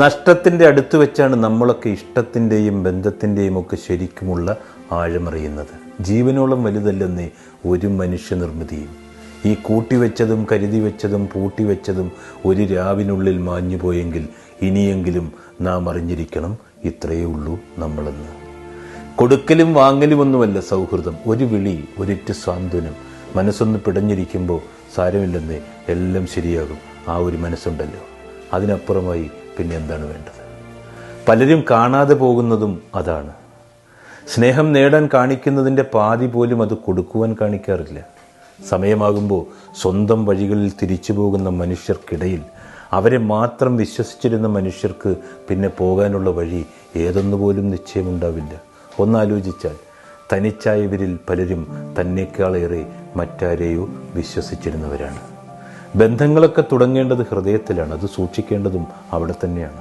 നഷ്ടത്തിൻ്റെ അടുത്ത് വെച്ചാണ് നമ്മളൊക്കെ ഇഷ്ടത്തിൻ്റെയും ബന്ധത്തിൻ്റെയും ഒക്കെ ശരിക്കുമുള്ള ആഴമറിയുന്നത്. ജീവനോളം വലുതല്ലെന്നേ ഒരു മനുഷ്യനിർമ്മിതിയും. ഈ കൂട്ടിവെച്ചതും കരുതി വെച്ചതും പൂട്ടിവെച്ചതും ഒരു രാവിനുള്ളിൽ മാഞ്ഞുപോയെങ്കിൽ ഇനിയെങ്കിലും നാം അറിഞ്ഞിരിക്കണം, ഇത്രയേ ഉള്ളൂ നമ്മളെന്ന്. കൊടുക്കലും വാങ്ങലുമൊന്നുമല്ല സൗഹൃദം. ഒരു വിളി, ഒരിറ്റ് സാന്ത്വനം. മനസ്സൊന്ന് പിടഞ്ഞിരിക്കുമ്പോൾ സാരമില്ലെന്നേ, എല്ലാം ശരിയാകും. ആ ഒരു മനസ്സുണ്ടല്ലോ, അതിനപ്പുറമായി പിന്നെ എന്താണ് വേണ്ടത്? പലരും കാണാതെ പോകുന്നതും അതാണ്. സ്നേഹം നേടാൻ കാണിക്കുന്നതിൻ്റെ പാതി പോലും അത് കൊടുക്കുവാൻ കാണിക്കാറില്ല. സമയമാകുമ്പോൾ സ്വന്തം വഴികളിൽ തിരിച്ചു പോകുന്ന മനുഷ്യർക്കിടയിൽ അവരെ മാത്രം വിശ്വസിച്ചിരുന്ന മനുഷ്യർക്ക് പിന്നെ പോകാനുള്ള വഴി ഏതൊന്നുപോലും നിശ്ചയമുണ്ടാവില്ല. ഒന്നാലോചിച്ചാൽ തനിച്ചായവരിൽ പലരും തന്നേക്കാളേറെ മറ്റാരെയോ വിശ്വസിച്ചിരുന്നവരാണ്. ബന്ധങ്ങളൊക്കെ തുടങ്ങേണ്ടത് ഹൃദയത്തിലാണ്. അത് സൂക്ഷിക്കേണ്ടതും അവിടെ തന്നെയാണ്.